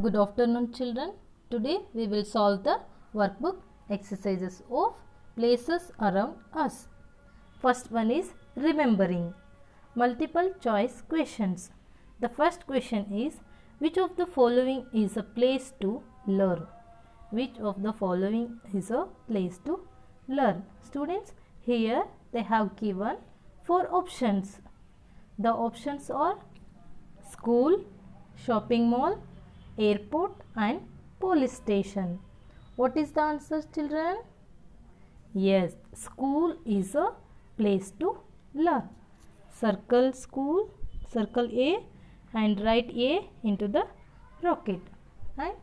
Good afternoon, children. Today we will solve the workbook exercises of places around us. First one is remembering. Multiple choice questions. The first question is, which of the following is a place to learn? Which of the following is a place to learn? Students, here they have given 4 options. The options are school, shopping mall, airport and police station. What is the answer, children? Yes, school is a place to learn. Circle school, circle A and write A into the rocket. And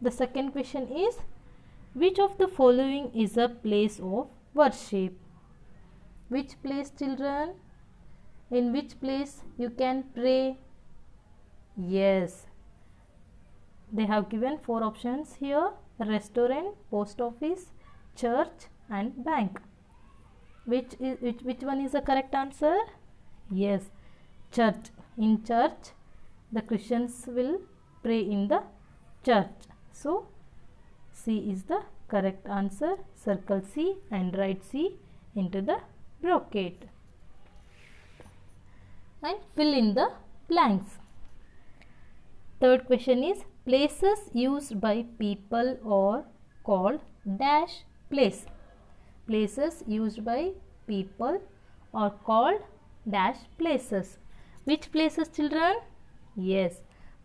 the second question is, which of the following is a place of worship? Which place, children? In which place you can pray? Yes, they have given 4 options here: restaurant, post office, church and bank. Which one is the correct answer? Yes, church. In church the Christians will pray in the church. So C is the correct answer. Circle C and write C into the bracket and fill in the blanks. Third question is, places used by people are called dash place. Places used by people are called dash places. Which places, children? Yes,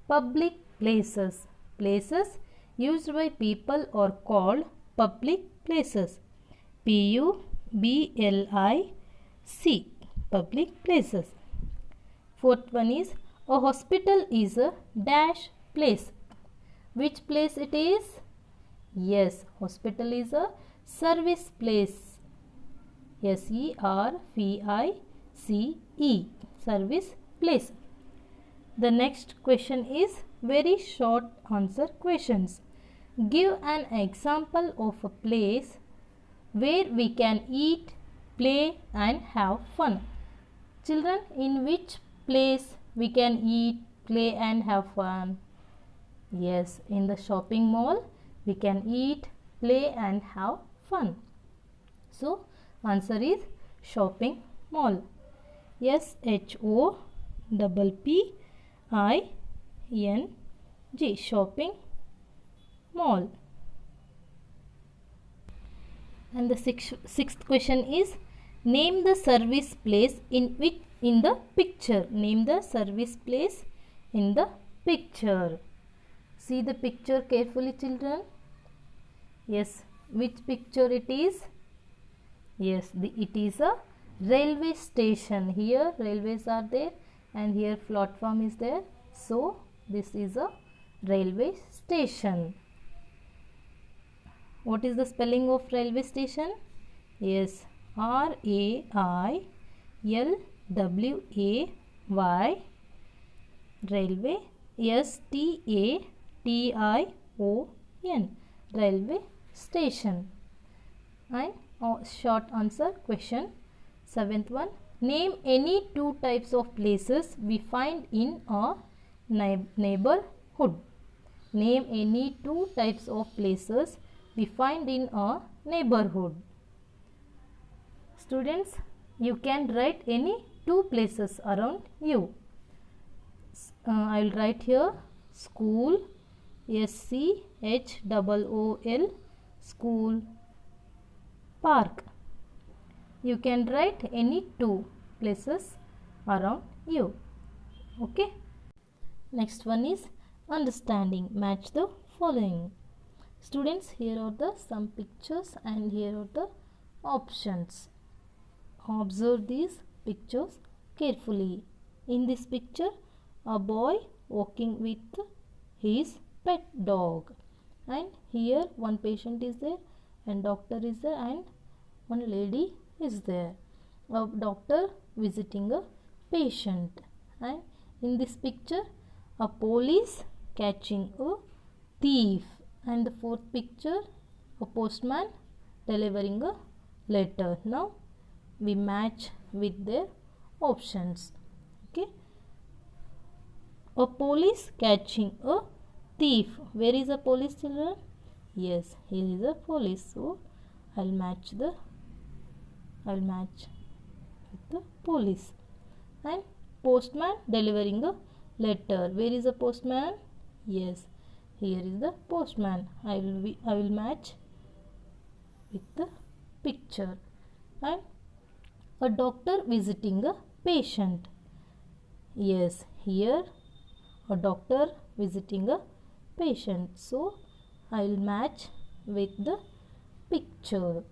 public places. Places used by people are called public places. P-U-B-L-I-C, public places. Fourth one is, a hospital is a dash place. Which place it is? Yes, hospital is a service place. S-E-R-V-I-C-E, service place. The next question is very short answer questions. Give an example of a place where we can eat, play and have fun. Children, in which place we can eat, play and have fun? Yes, in the shopping mall we can eat, play and have fun. So answer is shopping mall. S-H-O-P-P-I-N-G, shopping mall. And the sixth question is, name the service place in the picture. Name the service place in the picture. See the picture carefully, children. Yes, which picture it is? Yes, it is a railway station. Here railways are there and here platform is there. So this is a railway station. What is the spelling of railway station? Yes, R-A-I-L-W-A-Y, railway, S-T-A-T-I-O-N, railway station. And short answer question, 7th one, name any 2 types of places we find in a neighborhood. Name any 2 types of places we find in a neighborhood. Students, you can write any 2 places around you. I will write here school, S-C-H-O-O-L, school, park. You can write any 2 places around you. Okay. Next one is understanding. Match the following. Students, here are the some pictures and here are the options. Observe these pictures carefully. In this picture, a boy walking with his pet dog, and here one patient is there and doctor is there and one lady is there. A doctor visiting a patient. And in this picture, a police catching a thief. And the fourth picture, a postman delivering a letter. Now we match with their options. Okay. A police catching a thief. Where is a police, children? Yes, here is a police. So I'll match with the police. And postman delivering a letter. Where is a postman? Yes, here is the postman. I will match with the picture. And a doctor visiting a patient. Yes, here a doctor visiting a patient. So I will match with the picture.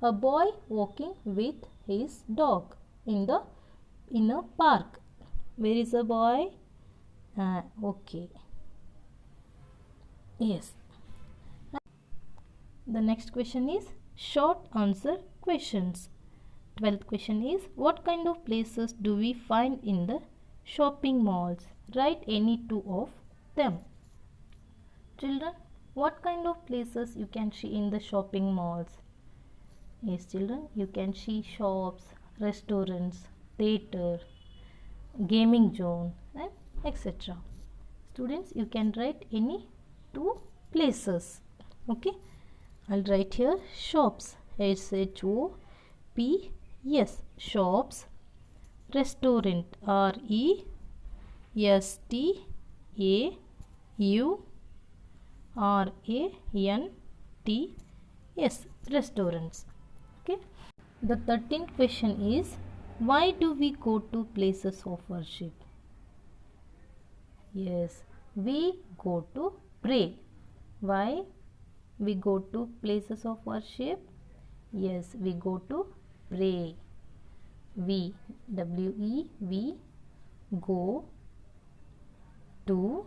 A boy walking with his dog in a park. Where is a boy? Okay. Yes. The next question is short answer questions. 12th question is what kind of places do we find in the shopping malls? Write any two of them. Children, what kind of places you can see in the shopping malls? Yes, children, you can see shops, restaurants, theater, gaming zone, and etc. Students, you can write any two places. Okay, I'll write here shops. S-H-O-P-S, shops. Restaurant, R-E-S-T-A-U-R-A-N-T-S, restaurants. Okay. The 13th question is why do we go to places of worship? Yes, we go to pray. Why we go to places of worship? Yes, we go to pray. We go to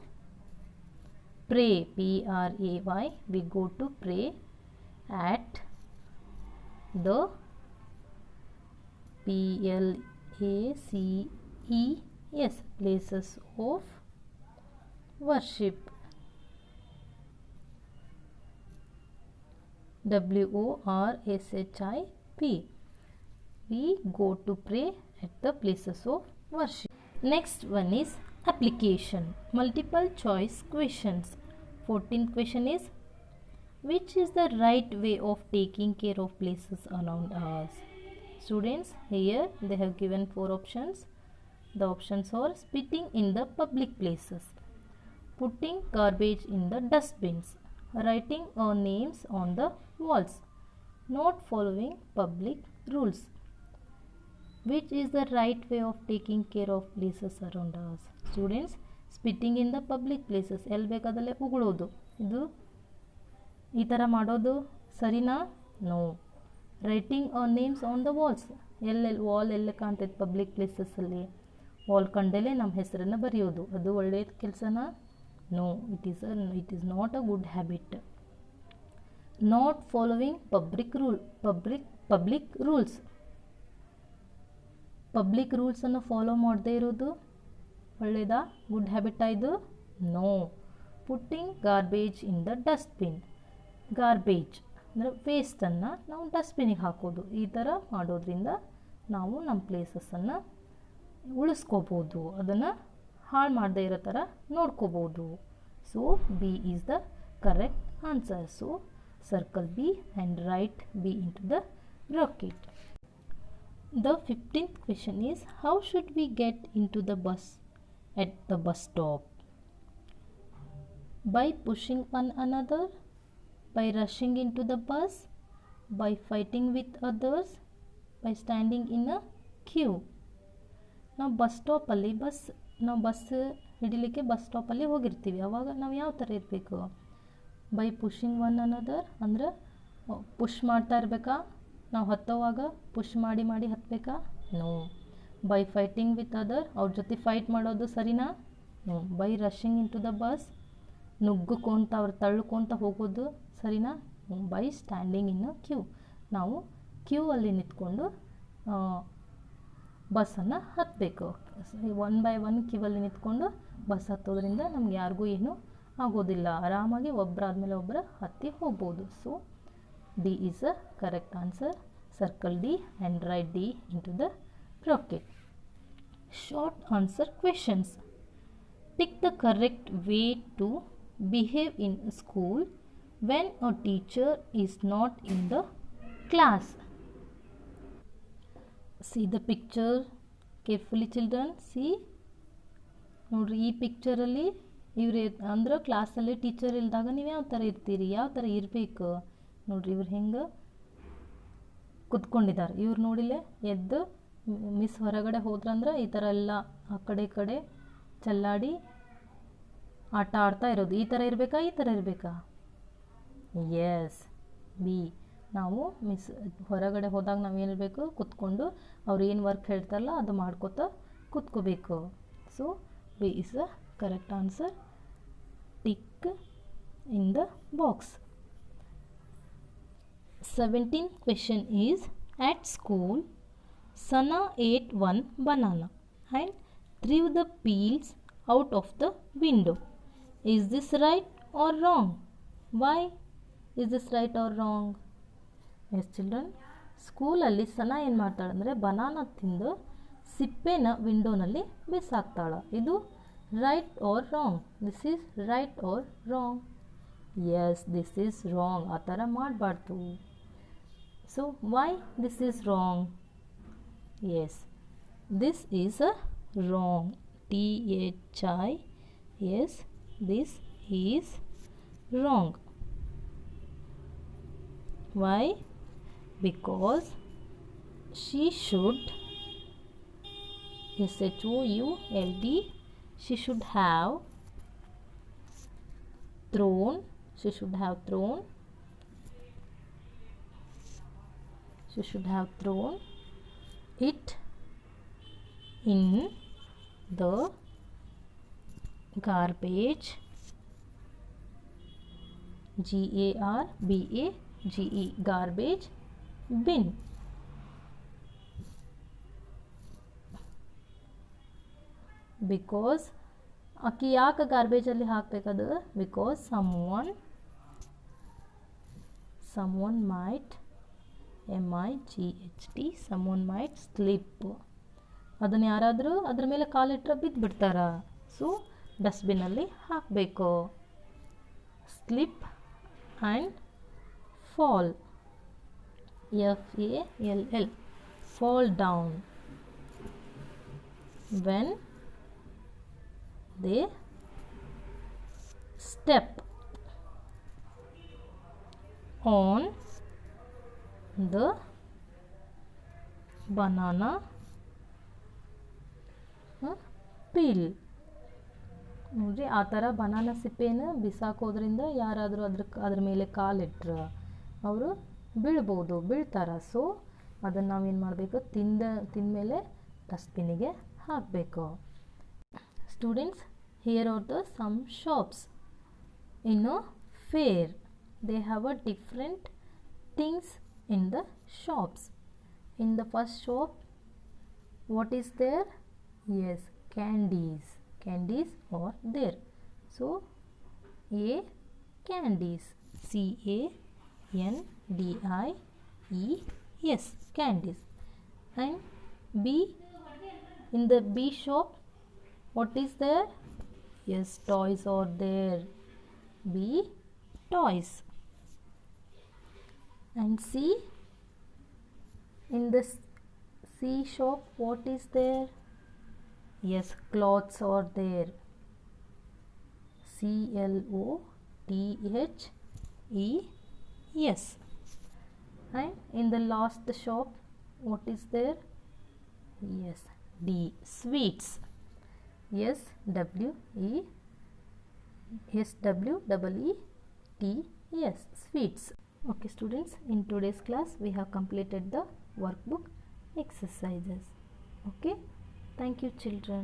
pray. P-R-A-Y. We go to pray at the P-L-A-C-E-S, places of worship. W-O-R-S-H-I-P. We go to pray at the places of worship. Next one is application. Multiple choice questions. 14th question is which is the right way of taking care of places around us? Students, here they have given 4 options. The options are spitting in the public places, putting garbage in the dustbins, writing our names on the walls, not following public rules. Which is the right way of taking care of places around us? Students, spitting in the public places. ಎಲ್ಲಿ ಬೇಕಾದಲ್ಲೇ ಉಗುಳೋದು, ಇದು ಈ ಥರ ಮಾಡೋದು ಸರಿನಾ? No. Writing our names on the walls. ಎಲ್ಲೆಲ್ಲಿ wall ಎಲ್ಲ ಕಾಣ್ತೈತೆ public ಪ್ಲೇಸಸ್ಸಲ್ಲಿ, wall ಕಂಡಲ್ಲೇ ನಮ್ಮ ಹೆಸರನ್ನು ಬರೆಯೋದು, ಅದು ಒಳ್ಳೆಯ ಕೆಲಸನಾ? No, it is not a good habit. Not following public rules. Public ರೂಲ್ಸನ್ನು ಫಾಲೋ ಮಾಡದೇ ಇರೋದು ಒಳ್ಳೆಯದಾ? ಗುಡ್ ಹ್ಯಾಬಿಟಾ ಇದು? No. Putting garbage in the dustbin. Garbage ಅಂದರೆ ವೇಸ್ಟನ್ನು ನಾವು ಡಸ್ಟ್ಬಿನಿಗೆ ಹಾಕೋದು. ಈ ಥರ ಮಾಡೋದ್ರಿಂದ ನಾವು ನಮ್ಮ ಪ್ಲೇಸಸ್ಸನ್ನು ಉಳಿಸ್ಕೋಬೋದು, ಅದನ್ನು ಹಾಳು ಮಾಡದೇ ಇರೋ ಥರ ನೋಡ್ಕೋಬೋದು. So B is the correct answer. So circle B and write B into the bracket. The 15th question is how should we get into the bus at the bus stop? By pushing one another, by rushing into the bus, by fighting with others, by standing in a queue. ನಾವು bus ಸ್ಟಾಪಲ್ಲಿ ನಾವು bus ಹಿಡಿಲಿಕ್ಕೆ bus ಸ್ಟಾಪಲ್ಲಿ ಹೋಗಿರ್ತೀವಿ. ಆವಾಗ ನಾವು ಯಾವ ಥರ ಇರಬೇಕು? By pushing one another ಅಂದರೆ push ಮಾಡ್ತಾ ಇರಬೇಕಾ? ನಾವು ಹತ್ತೋವಾಗ ಪುಷ್ ಮಾಡಿ ಹತ್ತಬೇಕಾ? No. By fighting with other, ಅವ್ರ ಜೊತೆ ಫೈಟ್ ಮಾಡೋದು ಸರಿನಾ? No. By rushing into the bus, ನುಗ್ಗುಕೊಂತ ಅವ್ರು ತಳ್ಳುಕೊಂತ ಹೋಗೋದು ಸರಿನಾ? By standing in a queue, ನಾವು ಕ್ಯೂ ಅಲ್ಲಿ ನಿಂತ್ಕೊಂಡು ಬಸ್ಸನ್ನು ಹತ್ತಬೇಕು. 1 by 1 ಕ್ಯೂವಲ್ಲಿ ನಿಂತ್ಕೊಂಡು ಬಸ್ ಹತ್ತೋದ್ರಿಂದ ನಮ್ಗೆ ಯಾರಿಗೂ ಏನೂ ಆಗೋದಿಲ್ಲ, ಆರಾಮಾಗಿ ಒಬ್ಬರಾದ್ಮೇಲೆ ಒಬ್ಬರು ಹತ್ತಿ ಹೋಗ್ಬೋದು. So D is a correct answer. Circle D and write D into the bracket. Short answer questions. Tick the correct way to behave in school when a teacher is not in the class? See the picture carefully children. See ನೋಡ್ರಿ ಈ ಪಿಕ್ಚರಲ್ಲಿ ಇವ್ರು ಅಂದ್ರೆ ಕ್ಲಾಸಲ್ಲಿ teacher ಇಲ್ದಾಗ ನೀವು ಯಾವ ಥರ ಇರ್ತೀರಿ, ಯಾವ ಥರ ಇರಬೇಕು ನೋಡ್ರಿ. ಇವ್ರು ಹೆಂಗೆ ಕುತ್ಕೊಂಡಿದ್ದಾರೆ. ಇವ್ರು ನೋಡಿಲ್ಲ ಎದ್ದು ಮಿಸ್ ಹೊರಗಡೆ ಹೋದ್ರಂದ್ರೆ ಈ ಥರ ಎಲ್ಲ ಆ ಕಡೆ ಈ ಕಡೆ ಚಲ್ಲಾಡಿ ಆಟ ಆಡ್ತಾ ಇರೋದು. ಈ ಥರ ಇರಬೇಕಾ, ಈ ಥರ ಇರಬೇಕಾ? S B. ನಾವು ಮಿಸ್ ಹೊರಗಡೆ ಹೋದಾಗ ನಾವೇನಿರಬೇಕು, ಕುತ್ಕೊಂಡು ಅವ್ರು ಏನು ವರ್ಕ್ ಹೇಳ್ತಾರಲ್ಲ ಅದು ಮಾಡ್ಕೋತಾ ಕುತ್ಕೋಬೇಕು. So B is the correct answer. Tick in the box. 17th question is, at school Sana ate one banana and threw the peels out of the window. Is this right or wrong? Why is this right or wrong? Yes children, ಸ್ಕೂಲಲ್ಲಿ ಸನ ಏನು ಮಾಡ್ತಾಳೆ ಅಂದರೆ banana ತಿಂದು ಸಿಪ್ಪೆನ ವಿಂಡೋನಲ್ಲಿ ಬಿಸಾಕ್ತಾಳೆ. ಇದು right or wrong? This is right or wrong? Yes, this is wrong. ಆ ಥರ ಮಾಡಬಾರ್ದು. So why this is wrong? Yes, this is a wrong. THI. Yes, this is wrong. Why? Because she should, SHOULD, she should have thrown it in the garbage, GARBAGE, garbage bin. Because ಅಕ್ಕಿ ಯಾಕೆ ಗಾರ್ಬೇಜಲ್ಲಿ ಹಾಕಬೇಕದು? Because someone might, MIGHT, someone might slip. ಅದನ್ನು ಯಾರಾದರೂ ಅದ್ರ ಮೇಲೆ ಕಾಲಿಟ್ಟರೆ ಬಿದ್ದುಬಿಡ್ತಾರ. So ಡಸ್ಟ್ಬಿನ್ನಲ್ಲಿ ಹಾಕಬೇಕು. Slip and fall, FALL, fall down when they step on the banana peel. ನೋಡ್ರಿ, ಆ ಥರ ಬನಾನಾ ಸಿಪ್ಪೆನ ಬಿಸಾಕೋದ್ರಿಂದ ಯಾರಾದರೂ ಅದ್ರ ಮೇಲೆ ಕಾಲಿಟ್ರೆ ಅವರು ಬೀಳ್ತಾರೆ. ಸೊ ಅದನ್ನು ನಾವೇನು ಮಾಡಬೇಕು, ತಿಂದಮೇಲೆ ಡಸ್ಟ್ಬಿನ್ನಿಗೆ ಹಾಕಬೇಕು. Students, here are the some shops in a fair. They have a different things in the shops. In the first shop, what is there? Yes, candies are there. So A, candies, CANDIES, candies. And B, in the B shop, what is there? Yes, toys are there. B, toys. And C, in the C shop, what is there? Yes, clothes are there. CLOTHES. And in the last shop, what is there? Yes, D, sweets. SWEETS, sweets. Okay students, in today's class we have completed the workbook exercises. Okay, thank you children.